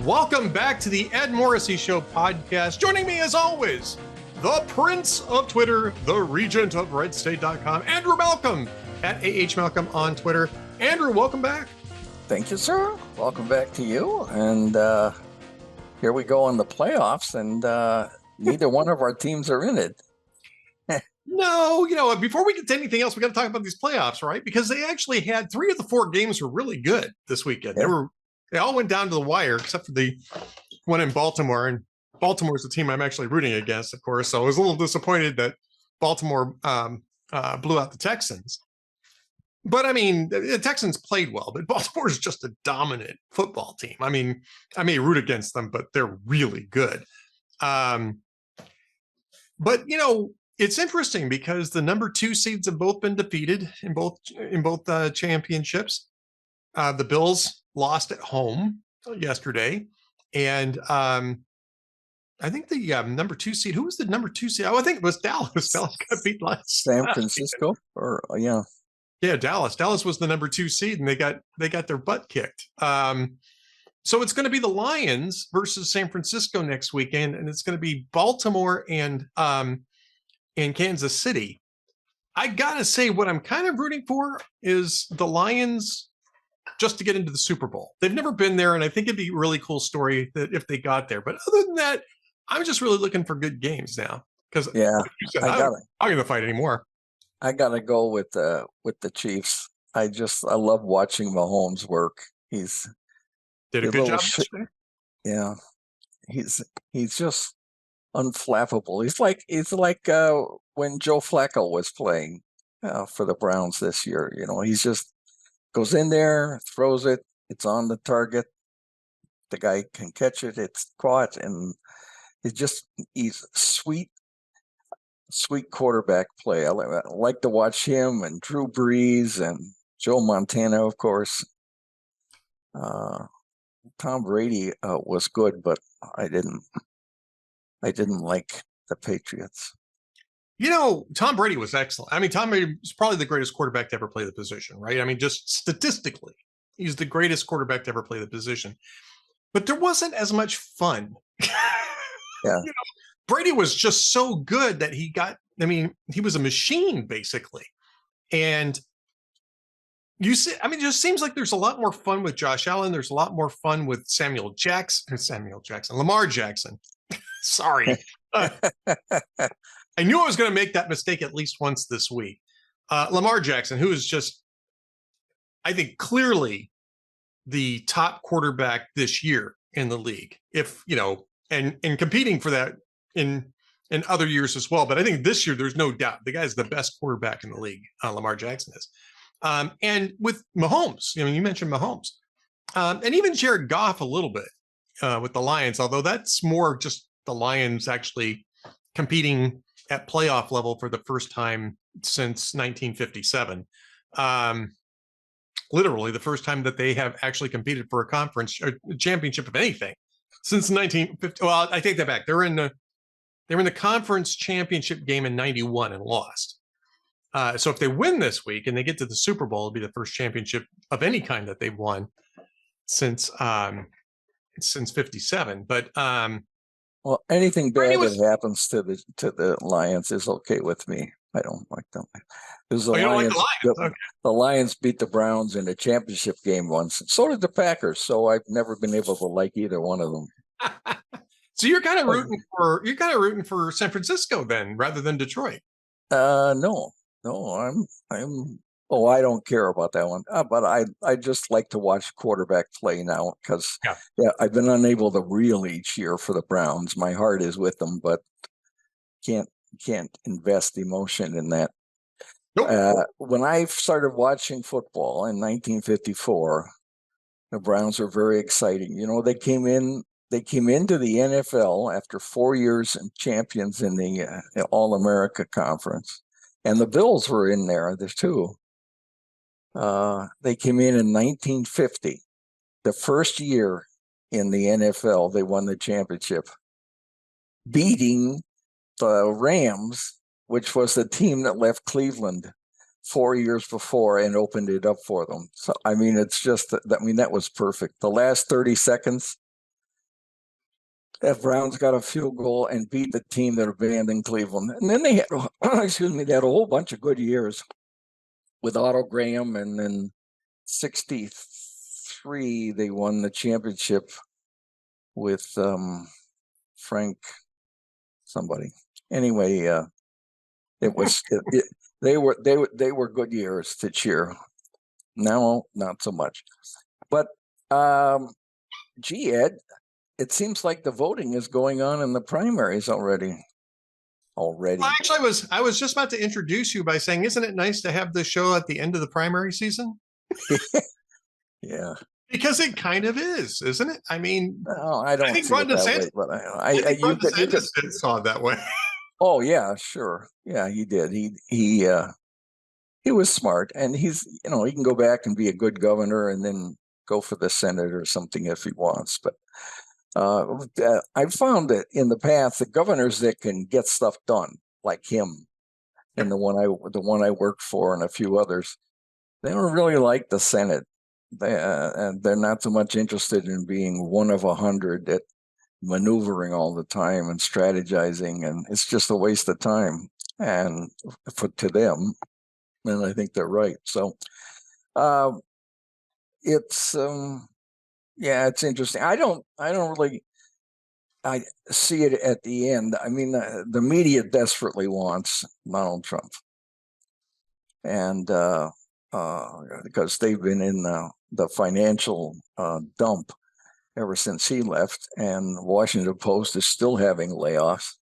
Welcome back to the Ed Morrissey Show podcast. Joining me as always, the Prince of Twitter, the Regent of RedState.com, Andrew Malcolm at Malcolm on Twitter. Andrew, welcome back. Thank you, sir. Welcome back to you. And here we go on the playoffs, and neither one of our teams are in it. No, before we get to anything else, we got to talk about these playoffs, right? Because they actually had 3 of the 4 games were really good this weekend. Yeah. They all went down to the wire, except for the one in Baltimore. And Baltimore is the team I'm actually rooting against, of course. So I was a little disappointed that Baltimore blew out the Texans. But I mean, the Texans played well, but Baltimore is just a dominant football team. I mean, I may root against them, but they're really good. But it's interesting because the number 2 seeds have both been defeated in both championships. The Bills lost at home yesterday, and I think the number 2 seed. Who was the number 2 seed? Oh, I think it was Dallas. Dallas got beat last San Francisco, yeah, Dallas. Dallas was the number 2 seed, and they got their butt kicked. So it's going to be the Lions versus San Francisco next weekend, and it's going to be Baltimore and Kansas City. I gotta say, what I'm kind of rooting for is the Lions just to get into the Super Bowl. They've never been there, and I think it'd be a really cool story that if they got there. But other than that, I'm just really looking for good games now because I'm not going to fight anymore. I gotta go with the Chiefs. I love watching Mahomes work. He's did a good job. Yeah, he's just unflappable. He's like when Joe Flacco was playing for the Browns this year. He's just goes in there, throws it, it's on the target. The guy can catch it, it's caught, and he's sweet quarterback play. I like to watch him and Drew Brees and Joe Montana, of course. Tom Brady was good, but I didn't like the Patriots. Tom Brady was excellent. I mean, Tom Brady was probably the greatest quarterback to ever play the position, right? I mean, just statistically, he's the greatest quarterback to ever play the position. But there wasn't as much fun. Yeah. Brady was just so good that he was a machine, basically. And it just seems like there's a lot more fun with Josh Allen. There's a lot more fun with Lamar Jackson. Sorry. I knew I was going to make that mistake at least once this week. Lamar Jackson, who is just, I think, clearly the top quarterback this year in the league. And competing for that in other years as well. But I think this year, there's no doubt the guy's the best quarterback in the league. Lamar Jackson is. And with Mahomes, you mentioned Mahomes, and even Jared Goff a little bit with the Lions, although that's more just the Lions actually competing at playoff level for the first time since 1957. Literally the first time that they have actually competed for a conference or championship of anything since 1950. Well, I take that back. They were in the conference championship game in 91 and lost. So if they win this week and they get to the Super Bowl, it'll be the first championship of any kind that they've won since 57. But well, anything bad that happens to the Lions is okay with me. I don't like them. Because the Lions, okay. The Lions beat the Browns in a championship game once. So did the Packers. So I've never been able to like either one of them. So you're kind of rooting for San Francisco then, rather than Detroit. No, I don't care about that one. But I just like to watch quarterback play now because I've been unable to really cheer for the Browns. My heart is with them, but can't invest emotion in that. Nope. When I started watching football in 1954, the Browns were very exciting. They came into the NFL after 4 years and champions in the All-America Conference, and the Bills were in there too. They came in 1950, the first year in the NFL they won the championship, beating the Rams, which was the team that left Cleveland 4 years before and opened it up for them. So, it's just, that was perfect. The last 30 seconds, that Browns got a field goal and beat the team that abandoned Cleveland. And then they had, excuse me, they had a whole bunch of good years with Otto Graham, and then 63 they won the championship with Frank somebody. Anyway, it was they were good years to cheer. Now not so much. But gee, Ed, it seems like the voting is going on in the primaries already. Well, actually, I was just about to introduce you by saying, isn't it nice to have this show at the end of the primary season? Yeah. Because it kind of is, isn't it? I mean, no, I don't think see Ron it that DeSantis, way, but I think Ron DeSantis saw it that way. Oh yeah, sure. Yeah, he did. He was smart, and he's, he can go back and be a good governor and then go for the Senate or something if he wants. But I've found that in the past, the governors that can get stuff done, like him, and the one I worked for, and a few others, they don't really like the Senate. They're not so much interested in being one of 100 at maneuvering all the time and strategizing, and it's just a waste of time and to them. And I think they're right. So it's it's interesting. I don't really see it at the end. I mean, the media desperately wants Donald Trump, and because they've been in the financial dump ever since he left, and Washington Post is still having layoffs.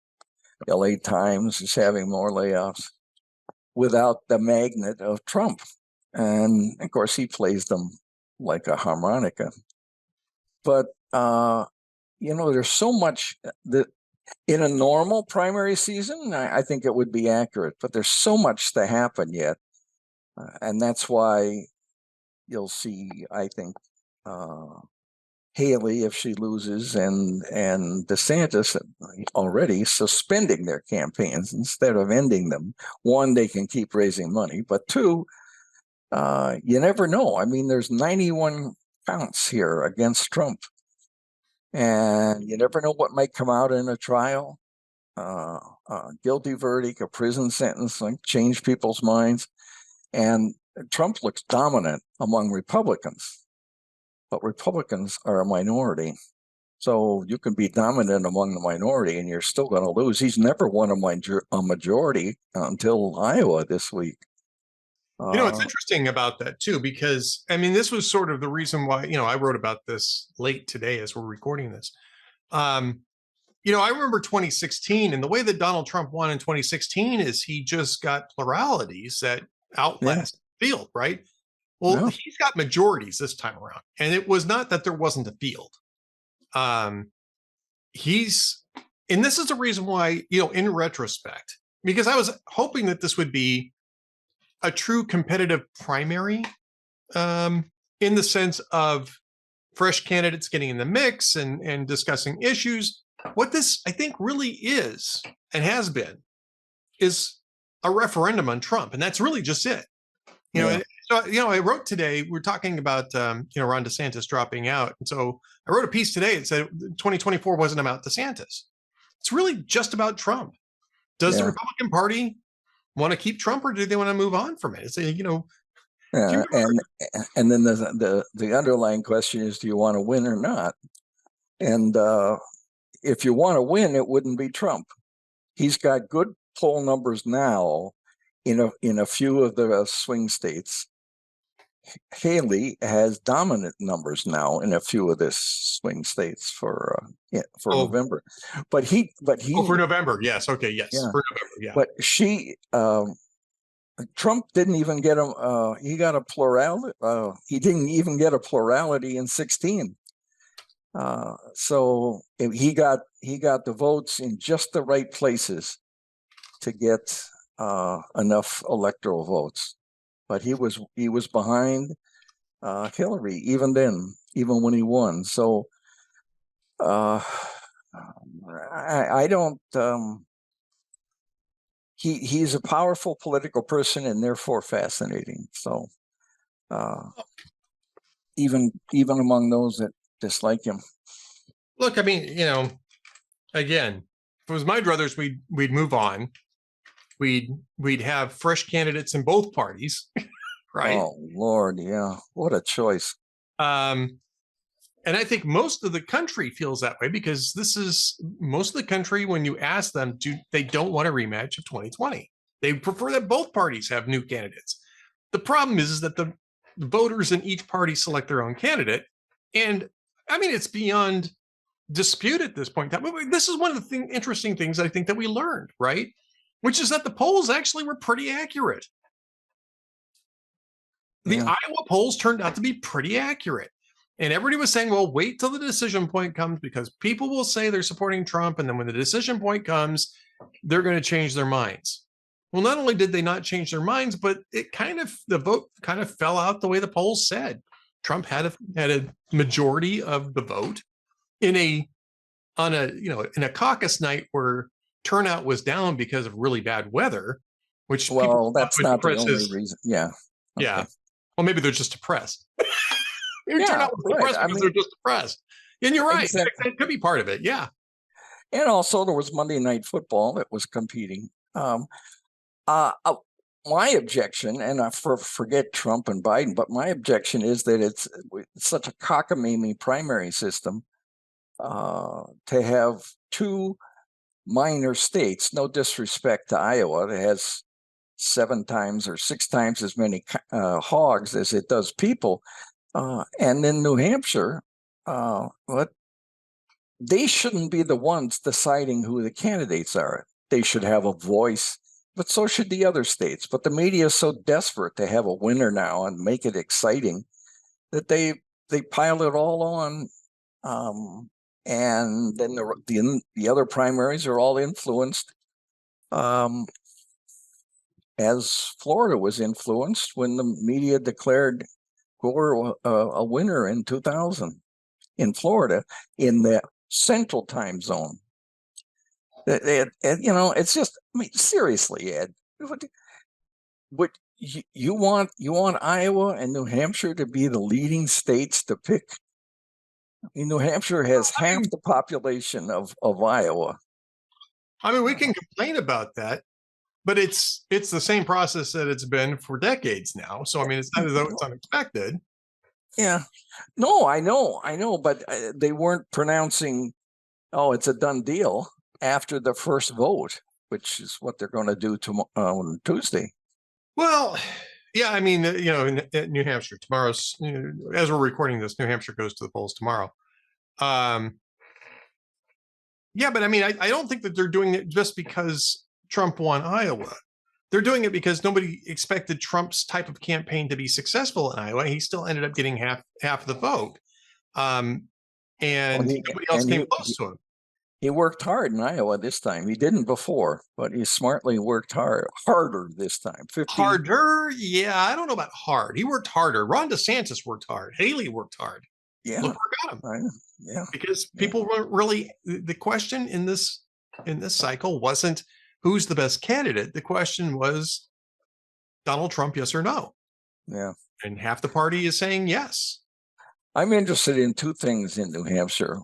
LA Times is having more layoffs without the magnet of Trump. And of course, he plays them like a harmonica. But, there's so much that in a normal primary season, I think it would be accurate, but there's so much to happen yet. And that's why you'll see, I think, Haley, if she loses, and DeSantis already suspending their campaigns instead of ending them. One, they can keep raising money, but two, you never know. I mean, there's 91 counts here against Trump, and you never know what might come out in a trial. Guilty verdict, a prison sentence, like change people's minds. And Trump looks dominant among Republicans, but Republicans are a minority. So you can be dominant among the minority and you're still going to lose. He's never won a majority until Iowa this week. It's interesting about that too, because I mean, this was sort of the reason why, I wrote about this late today as we're recording this. I remember 2016, and the way that Donald Trump won in 2016 is he just got pluralities that outlast the field, right? Well, he's got majorities this time around, and it was not that there wasn't a field. And this is the reason why, in retrospect, because I was hoping that this would be a true competitive primary, in the sense of fresh candidates getting in the mix and discussing issues. What this, I think, really is and has been is a referendum on Trump, and that's really just it. So, I wrote today, we're talking about, Ron DeSantis dropping out. And so I wrote a piece today that said 2024 wasn't about DeSantis. It's really just about Trump. Does the Republican Party want to keep Trump, or do they want to move on from it? It's, and then the underlying question is, do you want to win or not? And if you want to win, it wouldn't be Trump. He's got good poll numbers now in a few of the swing states. Haley has dominant numbers now in a few of the swing states for November, but for November, yes, okay, yes, for November, yeah. But Trump didn't even get he got a plurality. He didn't even get a plurality in 2016. So he got the votes in just the right places to get enough electoral votes. But he was behind Hillary even then, even when he won. So I don't. He's a powerful political person and therefore fascinating. So even among those that dislike him. Look, I mean, again, if it was my druthers, we'd move on. We'd have fresh candidates in both parties, right? Oh Lord, yeah, what a choice. And I think most of the country feels that way because this is most of the country. When you ask them, they don't want a rematch of 2020. They prefer that both parties have new candidates. The problem is that the voters in each party select their own candidate, and I mean it's beyond dispute at this point. This is one of the interesting things I think that we learned, right? Which is that the polls actually were pretty accurate. The Iowa polls turned out to be pretty accurate. And everybody was saying, well, wait till the decision point comes because people will say they're supporting Trump. And then when the decision point comes, they're going to change their minds. Well, not only did they not change their minds, but the vote kind of fell out the way the polls said. Trump had a majority of the vote in a caucus night where turnout was down because of really bad weather, which that's not the only reason. Yeah. Okay. Yeah. Well, maybe they're just depressed. Turnout was depressed because they're just depressed. And you're right. Exactly. It could be part of it. Yeah. And also there was Monday Night Football that was competing. My objection, and I forget Trump and Biden, but my objection is that it's such a cockamamie primary system to have two minor states. No disrespect to Iowa, that has 7 times or 6 times as many hogs as it does people, and then New Hampshire. But they shouldn't be the ones deciding who the candidates are. They should have a voice. But so should the other states. But the media is so desperate to have a winner now and make it exciting that they pile it all on. And then the other primaries are all influenced, as Florida was influenced when the media declared Gore a winner in 2000 in Florida in the Central Time Zone. It's just, I mean, seriously, Ed, what you want Iowa and New Hampshire to be the leading states to pick? I mean, New Hampshire has half the population of Iowa. I mean, we can complain about that, but it's the same process that it's been for decades now. So, I mean, it's not as though it's unexpected. Yeah, no, I know, but they weren't pronouncing, oh, it's a done deal after the first vote, which is what they're going to do on Tuesday. Well, yeah, I mean, in New Hampshire tomorrow's, as we're recording this, New Hampshire goes to the polls tomorrow. Yeah, but I mean, I don't think that they're doing it just because Trump won Iowa. They're doing it because nobody expected Trump's type of campaign to be successful in Iowa. He still ended up getting half the vote. And nobody else came close to him. He worked hard in Iowa this time. He didn't before, but he smartly worked harder this time. Harder? Yeah, I don't know about hard. He worked harder. Ron DeSantis worked hard. Haley worked hard. Yeah. Look where got him. Yeah. Because people weren't really, the question in this cycle wasn't who's the best candidate. The question was Donald Trump, yes or no? Yeah. And half the party is saying yes. I'm interested in 2 things in New Hampshire.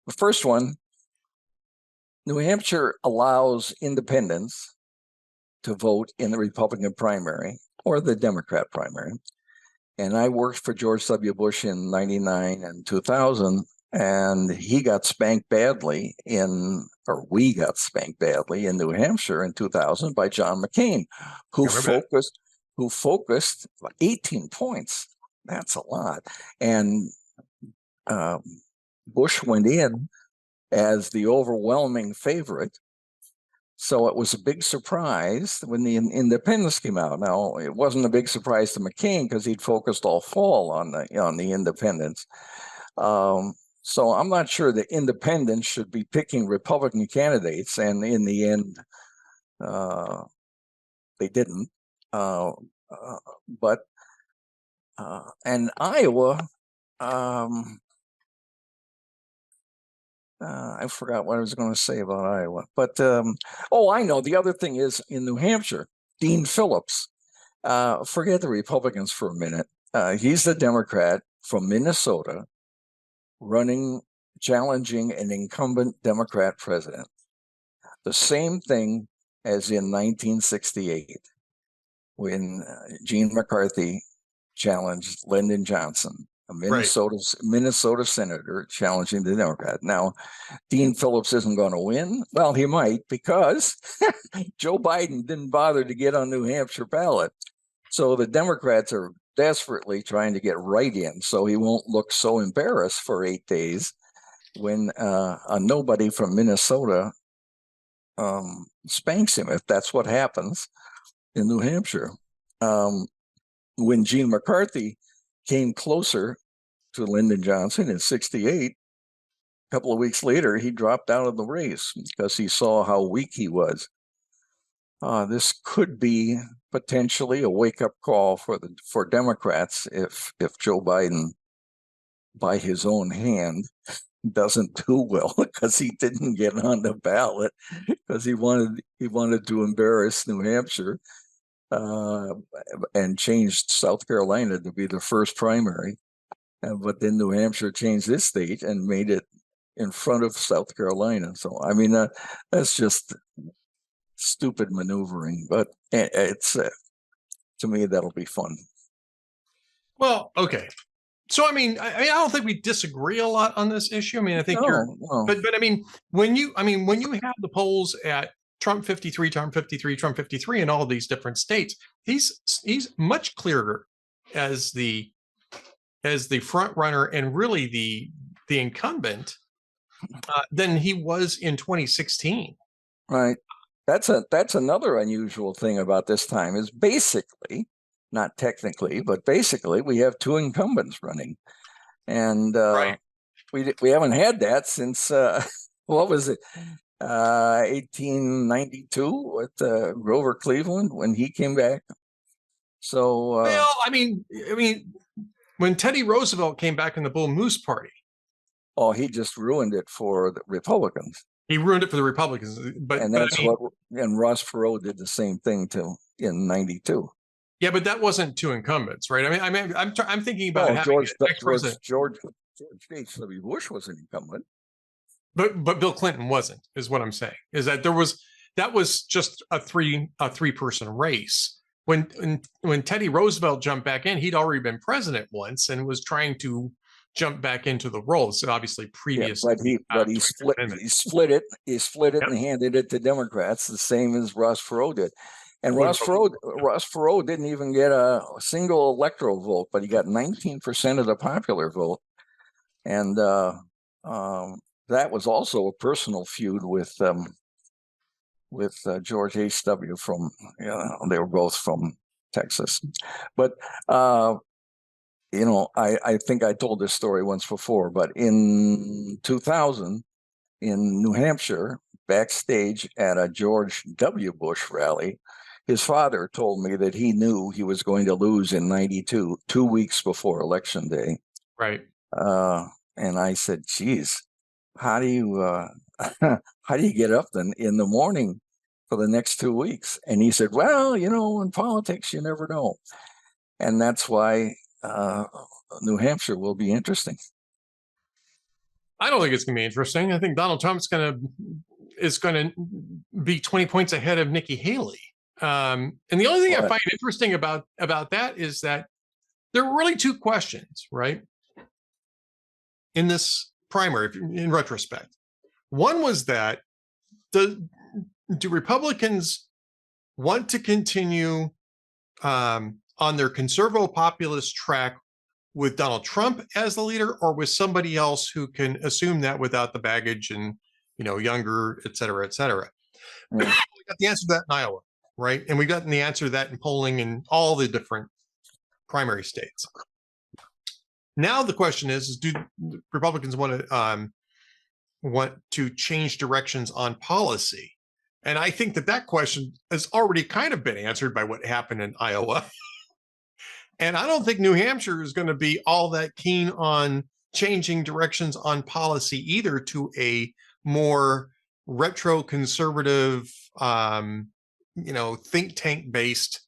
The first one, New Hampshire allows independents to vote in the Republican primary or the Democrat primary. And I worked for George W. Bush in 99 and 2000, and he got spanked badly we got spanked badly in New Hampshire in 2000 by John McCain, who focused 18 points. That's a lot. And Bush went in as the overwhelming favorite. So it was a big surprise when the independents came out. Now, it wasn't a big surprise to McCain because he'd focused all fall on the independents. So I'm not sure the independents should be picking Republican candidates, and in the end, they didn't. And Iowa, I forgot what I was going to say about Iowa, but I know. The other thing is in New Hampshire, Dean Phillips. Forget the Republicans for a minute. He's the Democrat from Minnesota running challenging an incumbent Democrat president. The same thing as in 1968 when Gene McCarthy challenged Lyndon Johnson, a Minnesota senator challenging the Democrat. Now, Dean Phillips isn't going to win. Well, he might, because Joe Biden didn't bother to get on New Hampshire ballot. So the Democrats are desperately trying to get right in so he won't look so embarrassed for 8 days when a nobody from Minnesota spanks him, if that's what happens in New Hampshire. When Gene McCarthy came closer to Lyndon Johnson in 68, a couple of weeks later, he dropped out of the race because he saw how weak he was. This could be potentially a wake-up call for Democrats if Joe Biden, by his own hand, doesn't do well because he didn't get on the ballot because he wanted to embarrass New Hampshire and changed South Carolina to be the first primary. But then New Hampshire changed this state and made it in front of South Carolina. So, I mean, that's just stupid maneuvering, but it's to me, that'll be fun. Well, okay. So, I mean, I don't think we disagree a lot on this issue. I mean, I think but I mean, when you have the polls at Trump 53, Trump 53, Trump 53 in all of these different states, he's much clearer as the front runner and really the incumbent than he was in 2016. Right. That's another unusual thing about this time is basically, not technically, but basically we have two incumbents running, and we haven't had that since what was it, 1892 with Grover Cleveland when he came back. So well, I mean, when Teddy Roosevelt came back in the Bull Moose Party, he just ruined it for the Republicans. He ruined it for the Republicans, and Ross Perot did the same thing in '92. Yeah, but that wasn't two incumbents, right? I mean, I'm thinking about George H.W. Bush was an incumbent, but Bill Clinton wasn't. Is what I'm saying. Is that that was just a three person race. When Teddy Roosevelt jumped back in, he'd already been president once and was trying to jump back into the role. So obviously previous. Yeah, but he split it and handed it to Democrats, the same as Ross Perot did. And Ross Perot didn't even get a single electoral vote, but he got 19% of the popular vote. And that was also a personal feud with George H.W. from, they were both from Texas. But I think I told this story once before, but in 2000 in New Hampshire, backstage at a George W. Bush rally, his father told me that he knew he was going to lose in '92, 2 weeks before Election Day. Right. And I said, geez, how do you get up then in the morning for the next 2 weeks? And he said, well, in politics, you never know. And that's why New Hampshire will be interesting. I don't think it's going to be interesting. I think Donald Trump's is going to be 20 points ahead of Nikki Haley. And the only thing I find interesting about that is that there are really two questions, right? In this primary, in retrospect, one was that do Republicans want to continue on their conservative populist track with Donald Trump as the leader, or with somebody else who can assume that without the baggage and, younger, et cetera, et cetera. We got the answer to that in Iowa, right? And we've gotten the answer to that in polling in all the different primary states. Now the question is do Republicans want to change directions on policy? And I think that question has already kind of been answered by what happened in Iowa. And I don't think New Hampshire is going to be all that keen on changing directions on policy either to a more retro conservative, think tank based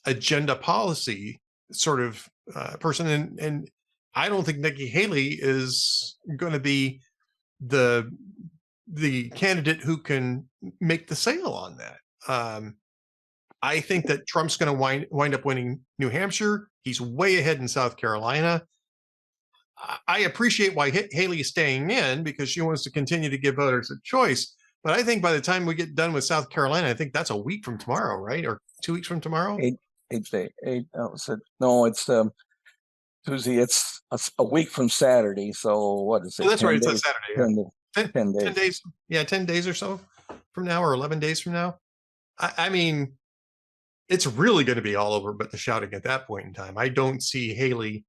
agenda policy sort of person. And I don't think Nikki Haley is going to be the candidate who can make the sale on that. I think that Trump's going to wind up winning New Hampshire. He's way ahead in South Carolina. I appreciate why Haley is staying in because she wants to continue to give voters a choice. But I think by the time we get done with South Carolina, I think that's a week from tomorrow, right? Or 2 weeks from tomorrow? No, it's Tuesday. It's a week from Saturday. So what is it? Oh, that's 10 right. It's days, Saturday. Yeah. 10 days. 10 days. Yeah, 10 days or so from now, or 11 days from now. I mean, it's really going to be all over but the shouting at that point in time. I don't see Haley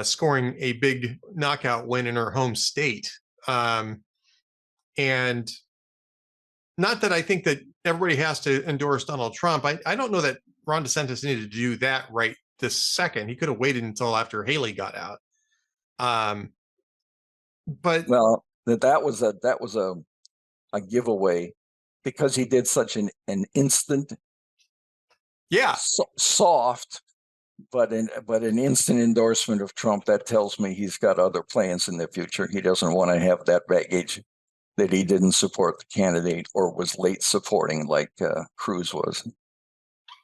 scoring a big knockout win in her home state. And not that I think that everybody has to endorse Donald Trump. I don't know that Ron DeSantis needed to do that right this second. He could have waited until after Haley got out. But well, that was a giveaway because he did such an instant, soft, but an instant endorsement of Trump. That tells me he's got other plans in the future. He doesn't want to have that baggage that he didn't support the candidate or was late supporting like Cruz was.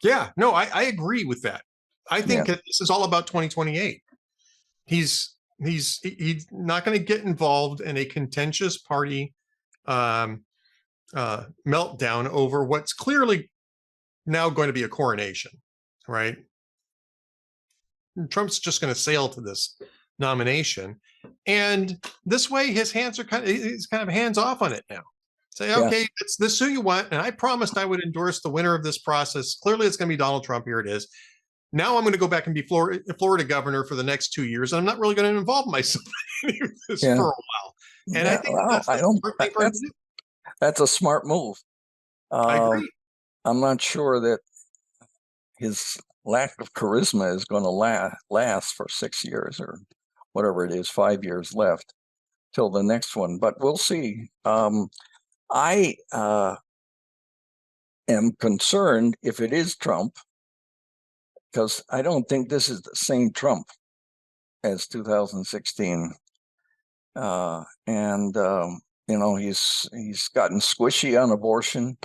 Yeah, no, I agree with that. I think that this is all about 2028. He's not going to get involved in a contentious party meltdown over what's clearly now going to be a coronation, right? Trump's just going to sail to this nomination, and this way he's kind of hands off on it now. Say, okay, this is who you want, and I promised I would endorse the winner of this process. Clearly, it's going to be Donald Trump. Here it is. Now I'm going to go back and be Florida governor for the next 2 years, and I'm not really going to involve myself in any of this for a while. And I think that's a smart move. I agree. I'm not sure that his lack of charisma is going to last for 6 years or whatever it is, 5 years left till the next one. But we'll see. I am concerned if it is Trump, because I don't think this is the same Trump as 2016. He's gotten squishy on abortion.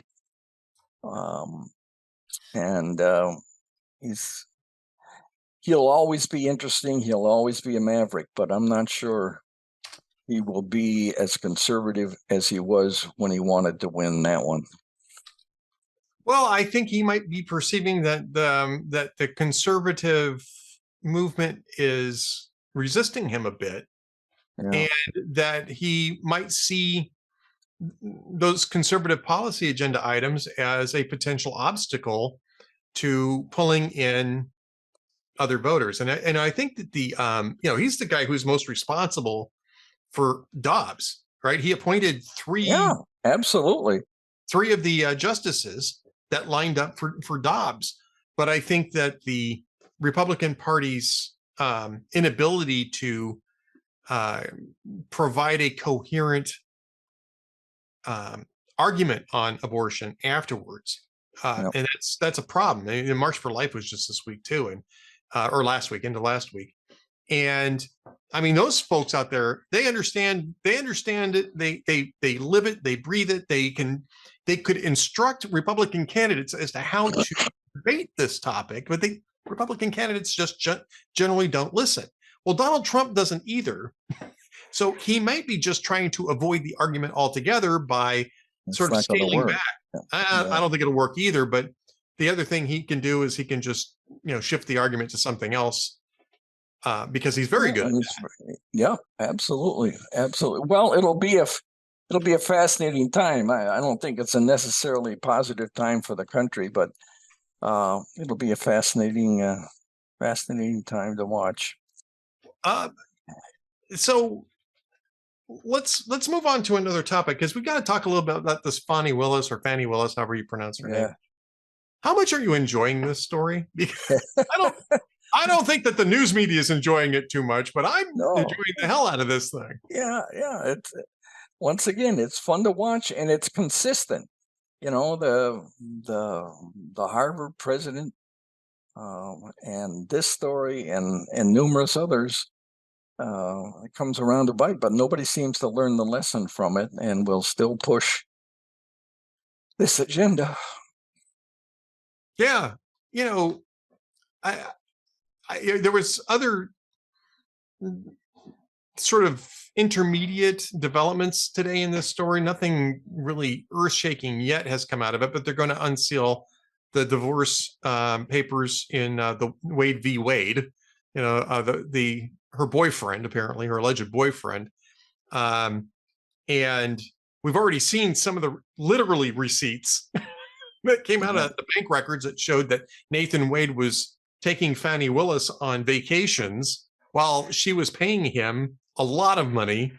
He'll always be interesting. He'll always be a maverick, but I'm not sure he will be as conservative as he was when he wanted to win that one. Well, I think he might be perceiving that the conservative movement is resisting him a bit, and that he might see those conservative policy agenda items as a potential obstacle to pulling in other voters. And I think that he's the guy who's most responsible for Dobbs, right? He appointed three of the justices that lined up for Dobbs. But I think that the Republican Party's inability to provide a coherent argument on abortion afterwards, and that's a problem. And March for Life was just this week too, and or last week, into last week. And I mean, those folks out there, they understand it. They live it. They breathe it. They could instruct Republican candidates as to how to debate this topic, but Republican candidates just generally don't listen. Well, Donald Trump doesn't either. So he might be just trying to avoid the argument altogether by sort of scaling back. I don't think it'll work either, but the other thing he can do is he can just, shift the argument to something else because he's very good. Yeah, absolutely. Absolutely. Well, it'll be a fascinating time. I don't think it's a necessarily positive time for the country, but it'll be a fascinating time to watch. So let's move on to another topic, because we got to talk a little bit about this Fannie Willis, however you pronounce her name. How much are you enjoying this story? Because I don't think that the news media is enjoying it too much, but I'm enjoying the hell out of this thing. Yeah. It's once again, it's fun to watch, and it's consistent. The Harvard president and this story and numerous others it comes around to bite, but nobody seems to learn the lesson from it and will still push this agenda. Yeah. You know, there was other sort of intermediate developments today in this story. Nothing really earth-shaking yet has come out of it, but they're going to unseal the divorce papers in the Wade v. Wade. You know, her boyfriend, apparently her alleged boyfriend, and we've already seen some of the literally receipts that came out of the bank records that showed that Nathan Wade was taking Fani Willis on vacations while she was paying him a lot of money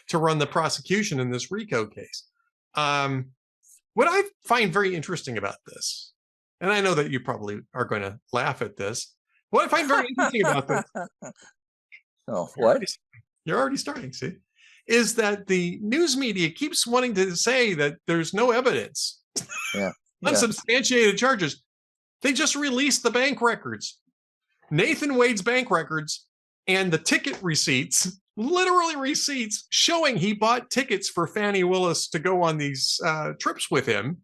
to run the prosecution in this RICO case. What I find very interesting about this, and I know that you probably are going to laugh at this, what I find very interesting about this, you're already starting, see, is that the news media keeps wanting to say that there's no evidence, unsubstantiated charges. They just released the bank records, Nathan Wade's bank records, and the ticket receipts, literally receipts showing he bought tickets for Fani Willis to go on these trips with him.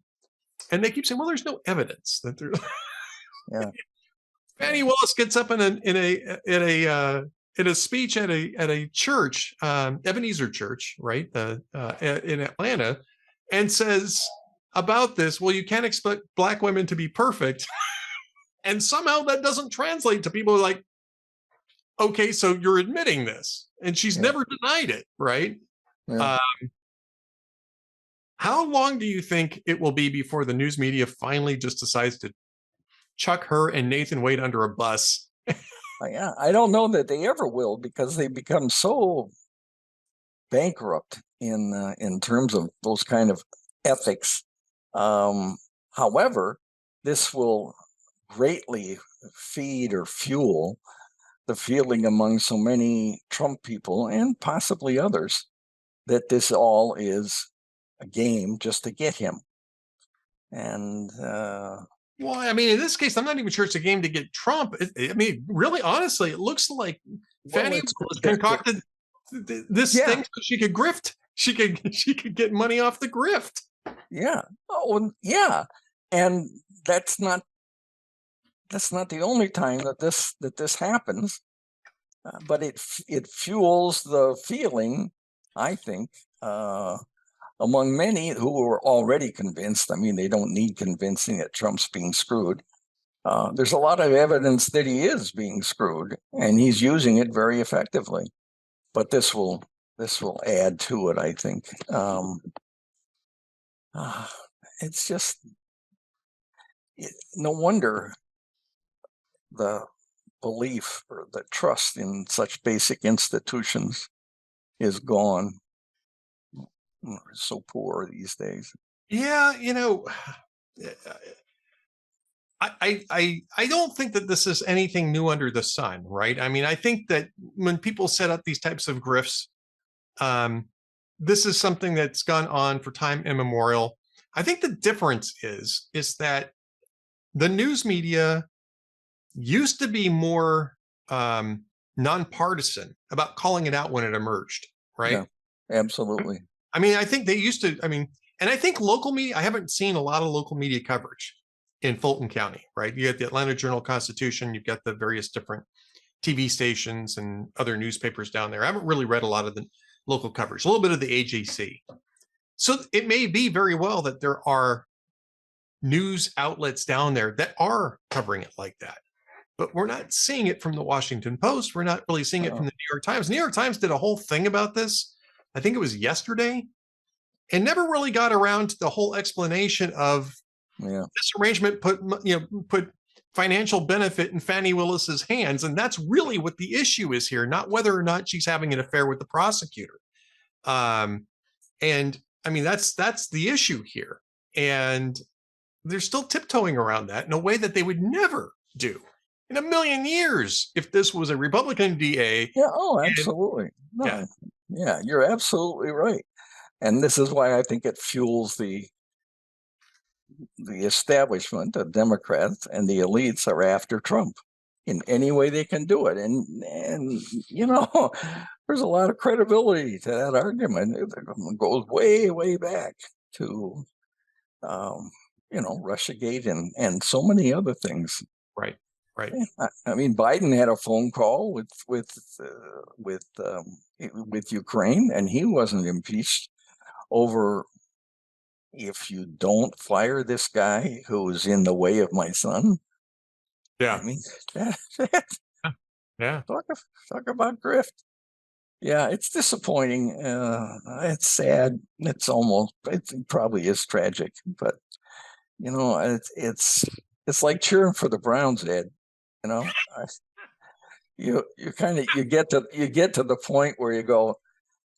And they keep saying, well, there's no evidence that there's. Fani Willis gets up in a speech at a church, Ebenezer Church, right, in Atlanta, and says about this, well, you can't expect Black women to be perfect. And somehow that doesn't translate to people like, okay, so you're admitting this. And she's never denied it, right? How long do you think it will be before the news media finally just decides to chuck her and Nathan Wade under a bus? I don't know that they ever will, because they become so bankrupt in terms of those kind of ethics. However, this will greatly feed or fuel the feeling among so many Trump people and possibly others that this all is a game just to get him. And well, I mean, in this case, I'm not even sure it's a game to get Trump. I mean, really, honestly, it looks like Fani concocted this thing so she could grift. She could get money off the grift. Yeah. Oh, yeah. And that's not the only time that this happens. But it fuels the feeling, I think, among many who are already convinced. I mean, they don't need convincing that Trump's being screwed. There's a lot of evidence that he is being screwed, and he's using it very effectively. But this will add to it, I think. It's just no wonder the belief or the trust in such basic institutions is gone. It's so poor these days. Yeah, you know, I don't think that this is anything new under the sun, right? I mean, I think that when people set up these types of grifts, this is something that's gone on for time immemorial. I think the difference is that the news media used to be more nonpartisan about calling it out when it emerged, right? Yeah, absolutely. I mean, I think they used to, and I think local media, I haven't seen a lot of local media coverage in Fulton County, right? You got the Atlanta Journal-Constitution, you've got the various different TV stations and other newspapers down there. I haven't really read a lot of the local coverage, a little bit of the AJC. So it may be very well that there are news outlets down there that are covering it like that. But we're not seeing it from the Washington Post. We're not really seeing it from the New York Times. New York Times did a whole thing about this. I think it was yesterday, and never really got around to the whole explanation of this arrangement put financial benefit in Fani Willis's hands. And that's really what the issue is here, not whether or not she's having an affair with the prosecutor. And I mean, that's the issue here. And they're still tiptoeing around that in a way that they would never do in a million years if this was a Republican DA. Yeah, absolutely. Yeah, you're absolutely right. And this is why I think it fuels the establishment, the Democrats and the elites are after Trump. in any way they can do it. And there's a lot of credibility to that argument. It goes way, way back to, Russiagate and so many other things. Right. I mean, Biden had a phone call with Ukraine, and he wasn't impeached over, if you don't fire this guy who's in the way of my son. Yeah. I mean, yeah. Talk about grift. Yeah, it's disappointing. It's sad. It probably is tragic, but it's like cheering for the Browns, Ed. You get to the point where you go,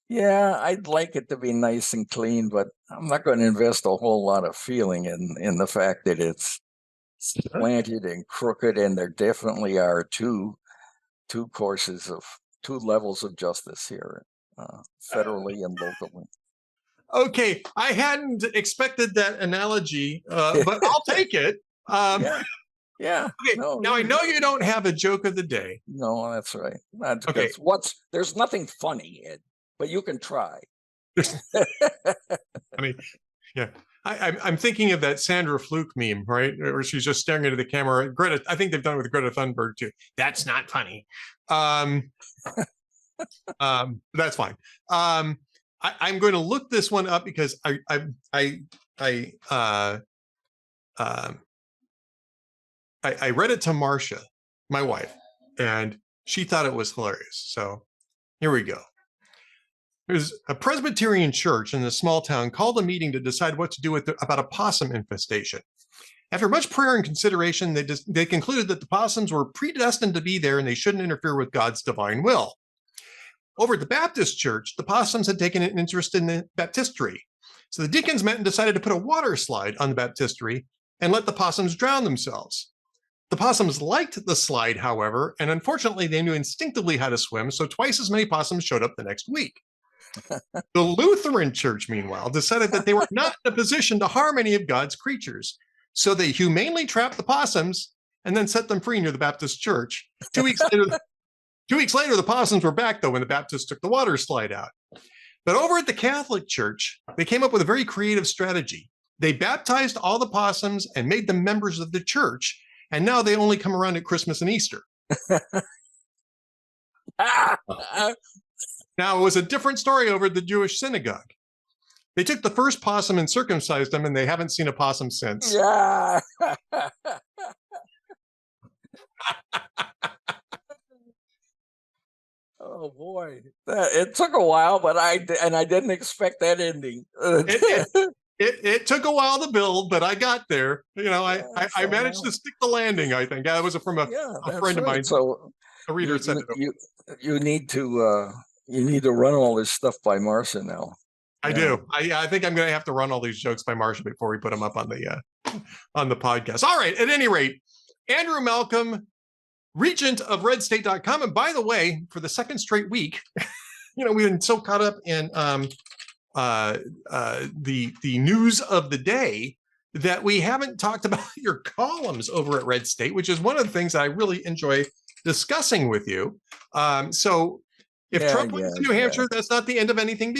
yeah, I'd like it to be nice and clean, but I'm not going to invest a whole lot of feeling in the fact that it's slanted and crooked, and there definitely are two levels of justice here, federally and locally. Okay, I hadn't expected that analogy, but I'll take it. Yeah. Okay. Now I know you don't have a joke of the day. No, that's right. Okay. There's nothing funny, Ed, but you can try. I mean, yeah. I'm thinking of that Sandra Fluke meme, right? Where she's just staring into the camera. Greta, I think they've done it with Greta Thunberg too. That's not funny. That's fine. I'm going to look this one up because I read it to Marcia, my wife, and she thought it was hilarious. So here we go. There's a Presbyterian church in this small town called a meeting to decide what to do about a possum infestation. After much prayer and consideration, they concluded that the possums were predestined to be there and they shouldn't interfere with God's divine will. Over at the Baptist church, the possums had taken an interest in the baptistry. So the deacons met and decided to put a water slide on the baptistry and let the possums drown themselves. The possums liked the slide, however, and unfortunately they knew instinctively how to swim, so twice as many possums showed up the next week. The Lutheran church, meanwhile, decided that they were not in a position to harm any of God's creatures. So they humanely trapped the possums and then set them free near the Baptist church. 2 weeks later, the possums were back, though, when the Baptists took the water slide out. But over at the Catholic church, they came up with a very creative strategy. They baptized all the possums and made them members of the church, and now they only come around at Christmas and Easter. Now, it was a different story over at the Jewish synagogue. They took the first possum and circumcised them, and they haven't seen a possum since. Yeah. Oh boy, it took a while, but I didn't expect that ending. It took a while to build, but I got there. I managed to stick the landing. I think that was from a friend of mine. So a reader said you need to run all this stuff by Marcia now. I do. I think I'm going to have to run all these jokes by Marcia before we put them up on the podcast. All right. At any rate, Andrew Malcolm, regent of redstate.com. And by the way, for the second straight week, we've been so caught up in the news of the day that we haven't talked about your columns over at Red State, which is one of the things that I really enjoy discussing with you. So if Trump wins New Hampshire, that's not the end of anything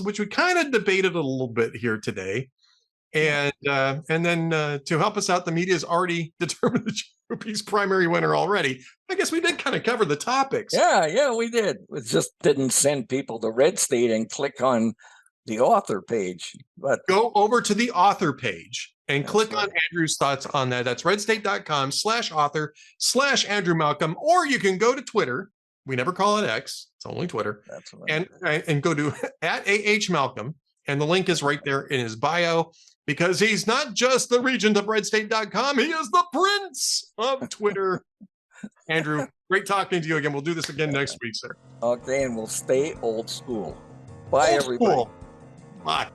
which we kind of debated a little bit here today. And then to help us out, the media has already determined the GOP's primary winner already. I guess we did kind of cover the topics. Yeah, we did. It just didn't send people to Red State and click on the author page. But go over to the author page and click on Andrew's thoughts on that. That's redstate.com/author/Andrew Malcolm, or you can go to Twitter. We never call it X. It's only Twitter. That's right. And go to @AHMalcolm. And the link is right there in his bio, because he's not just the regent of redstate.com. He is the prince of Twitter. Andrew, great talking to you again. We'll do this again next week, sir. Okay, and we'll stay old school. Bye, everybody. Bye.